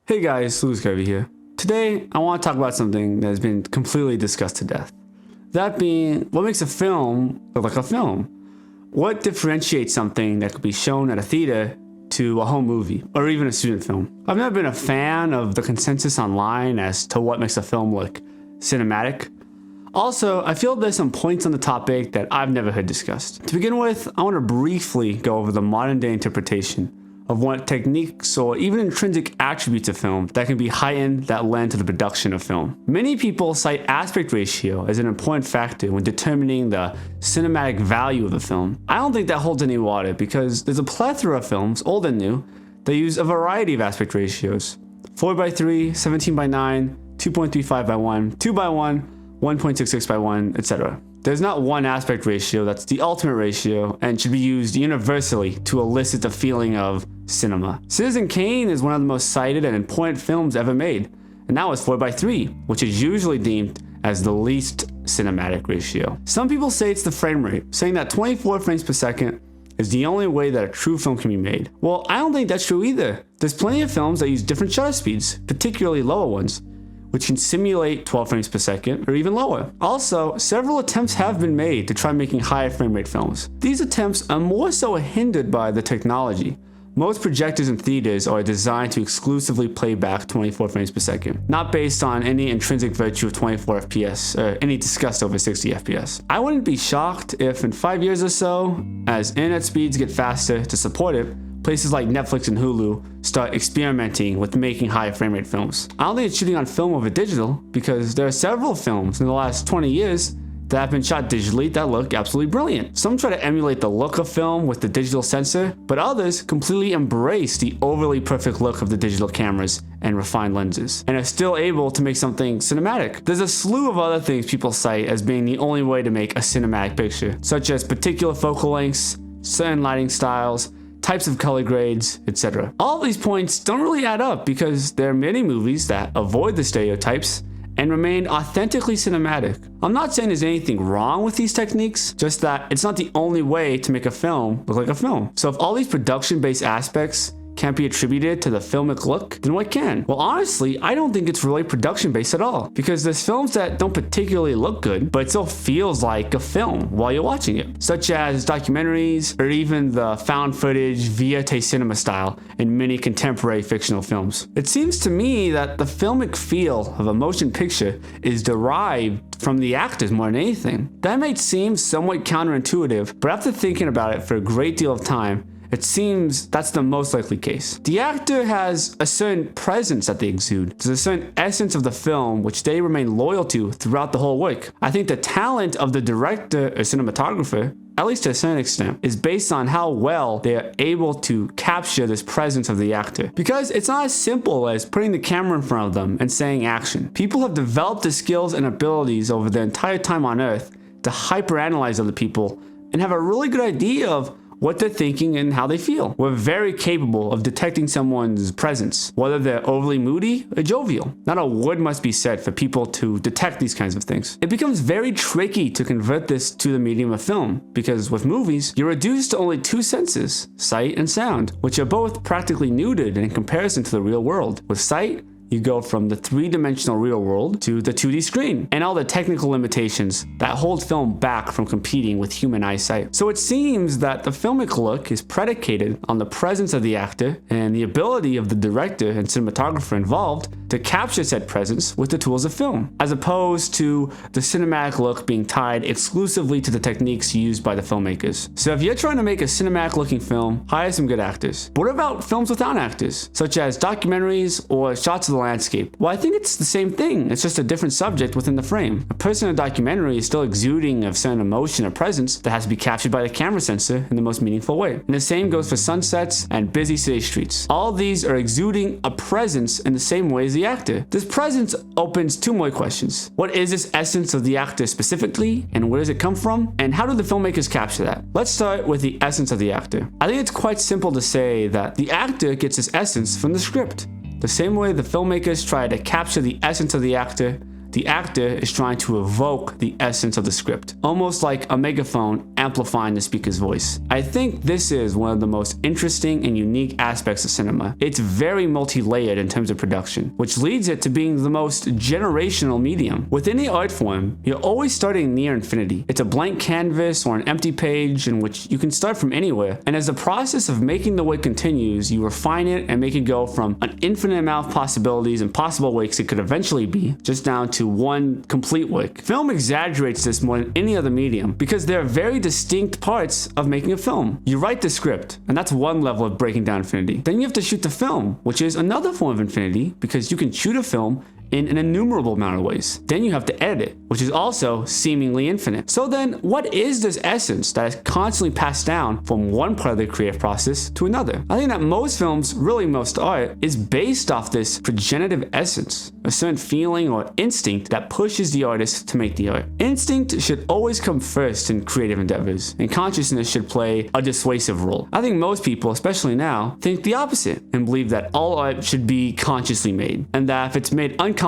Hey guys, Garvey here. Today, I want to talk about something that has been completely discussed to death. That being, what makes a film look like a film? What differentiates something that could be shown at a theater to a home movie, or even a student film? I've never been a fan of the consensus online as to what makes a film look cinematic. Also, I feel there's some points on the topic that I've never heard discussed. To begin with, I want to briefly go over the modern day interpretation of what techniques or even intrinsic attributes of film that can be heightened that lend to the production of film. Many people cite aspect ratio as an important factor when determining the cinematic value of a film. I don't think that holds any water because there's a plethora of films, old and new, that use a variety of aspect ratios. 4:3, 17:9, 2.35:1, 2:1, 1.66:1, etc. There's not one aspect ratio that's the ultimate ratio and should be used universally to elicit the feeling of cinema. Citizen Kane is one of the most cited and important films ever made, and that was 4:3, which is usually deemed as the least cinematic ratio. Some people say it's the frame rate, saying that 24 frames per second is the only way that a true film can be made. Well, I don't think that's true either. There's plenty of films that use different shutter speeds, particularly lower ones, which can simulate 12 frames per second or even lower. Also, several attempts have been made to try making higher frame rate films. These attempts are more so hindered by the technology. Most projectors in theaters are designed to exclusively play back 24 frames per second, not based on any intrinsic virtue of 24 FPS or any disgust over 60 FPS. I wouldn't be shocked if in 5 years or so, as internet speeds get faster to support it, places like Netflix and Hulu start experimenting with making higher frame rate films. I don't think it's shooting on film over digital because there are several films in the last 20 years that have been shot digitally that look absolutely brilliant. Some try to emulate the look of film with the digital sensor, but others completely embrace the overly perfect look of the digital cameras and refined lenses, and are still able to make something cinematic. There's a slew of other things people cite as being the only way to make a cinematic picture, such as particular focal lengths, certain lighting styles, types of color grades, etc. All of these points don't really add up because there are many movies that avoid the stereotypes and remain authentically cinematic. I'm not saying there's anything wrong with these techniques, just that it's not the only way to make a film look like a film. So if all these production-based aspects can't be attributed to the filmic look, then what can? Well, honestly, I don't think it's really production based at all, because there's films that don't particularly look good, but it still feels like a film while you're watching it, such as documentaries or even the found footage via cinema style in many contemporary fictional films. It seems to me that the filmic feel of a motion picture is derived from the actors more than anything. That might seem somewhat counterintuitive, but after thinking about it for a great deal of time, it seems that's the most likely case. The actor has a certain presence that they exude. There's a certain essence of the film which they remain loyal to throughout the whole work. I think the talent of the director or cinematographer, at least to a certain extent, is based on how well they are able to capture this presence of the actor. Because it's not as simple as putting the camera in front of them and saying action. People have developed the skills and abilities over their entire time on Earth to hyperanalyze other people and have a really good idea of what they're thinking and how they feel. We're very capable of detecting someone's presence, whether they're overly moody or jovial. Not a word must be said for people to detect these kinds of things. It becomes very tricky to convert this to the medium of film, because with movies, you're reduced to only two senses, sight and sound, which are both practically neutered in comparison to the real world. With sight, you go from the three-dimensional real world to the 2D screen, and all the technical limitations that hold film back from competing with human eyesight. So it seems that the filmic look is predicated on the presence of the actor and the ability of the director and cinematographer involved to capture said presence with the tools of film, as opposed to the cinematic look being tied exclusively to the techniques used by the filmmakers. So if you're trying to make a cinematic looking film, hire some good actors. But what about films without actors, such as documentaries or shots of the landscape? Well, I think it's the same thing. It's just a different subject within the frame. A person in a documentary is still exuding a certain emotion or presence that has to be captured by the camera sensor in the most meaningful way. And the same goes for sunsets and busy city streets. All of these are exuding a presence in the same way as the actor. This presence opens two more questions. What is this essence of the actor specifically, and where does it come from? And how do the filmmakers capture that? Let's start with the essence of the actor. I think it's quite simple to say that the actor gets his essence from the script. The same way the filmmakers try to capture the essence of the actor is trying to evoke the essence of the script, almost like a megaphone amplifying the speaker's voice. I think this is one of the most interesting and unique aspects of cinema. It's very multi-layered in terms of production, which leads it to being the most generational medium. With any art form, you're always starting near infinity. It's a blank canvas or an empty page in which you can start from anywhere, and as the process of making the work continues, you refine it and make it go from an infinite amount of possibilities and possible works it could eventually be, just down to one complete work. Film exaggerates this more than any other medium because there are very distinct parts of making a film. You write the script, and that's one level of breaking down infinity. Then you have to shoot the film, which is another form of infinity because you can shoot a film in an innumerable amount of ways. Then you have to edit it, which is also seemingly infinite. So then, what is this essence that is constantly passed down from one part of the creative process to another? I think that most films, really most art, is based off this progenitive essence, a certain feeling or instinct that pushes the artist to make the art. Instinct should always come first in creative endeavors, and consciousness should play a dissuasive role. I think most people, especially now, think the opposite and believe that all art should be consciously made, and that if it's made unconsciously,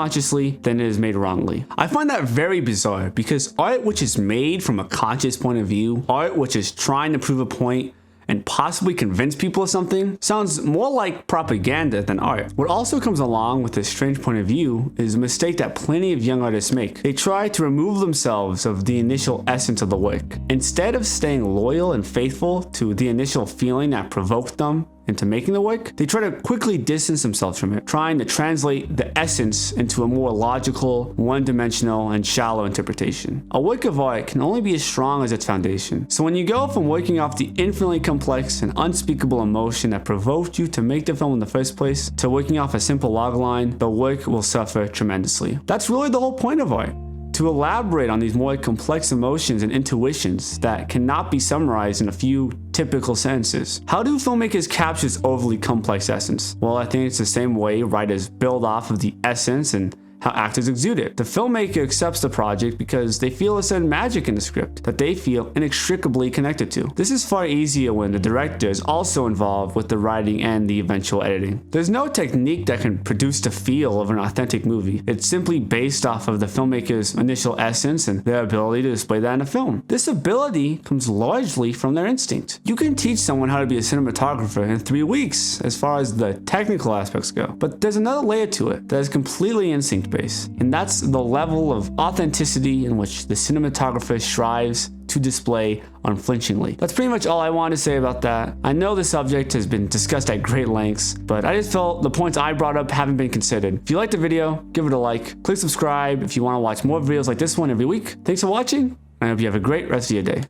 then it is made wrongly. I find that very bizarre because art which is made from a conscious point of view, art which is trying to prove a point and possibly convince people of something, sounds more like propaganda than art. What also comes along with this strange point of view is a mistake that plenty of young artists make. They try to remove themselves of the initial essence of the work. Instead of staying loyal and faithful to the initial feeling that provoked them into making the work, they try to quickly distance themselves from it, trying to translate the essence into a more logical, one-dimensional, and shallow interpretation. A work of art can only be as strong as its foundation. So when you go from working off the infinitely complex and unspeakable emotion that provoked you to make the film in the first place, to working off a simple logline, the work will suffer tremendously. That's really the whole point of art. To elaborate on these more complex emotions and intuitions that cannot be summarized in a few typical sentences. How do filmmakers capture this overly complex essence? Well, I think it's the same way writers build off of the essence and how actors exude it. The filmmaker accepts the project because they feel a certain magic in the script that they feel inextricably connected to. This is far easier when the director is also involved with the writing and the eventual editing. There's no technique that can produce the feel of an authentic movie. It's simply based off of the filmmaker's initial essence and their ability to display that in a film. This ability comes largely from their instinct. You can teach someone how to be a cinematographer in 3 weeks as far as the technical aspects go, but there's another layer to it that is completely instinct based, and that's the level of authenticity in which the cinematographer strives to display unflinchingly. That's pretty much all I want to say about that. I know the subject has been discussed at great lengths, but I just felt the points I brought up haven't been considered. If you liked the video, give it a like. Click subscribe if you want to watch more videos like this one every week. Thanks for watching, and I hope you have a great rest of your day.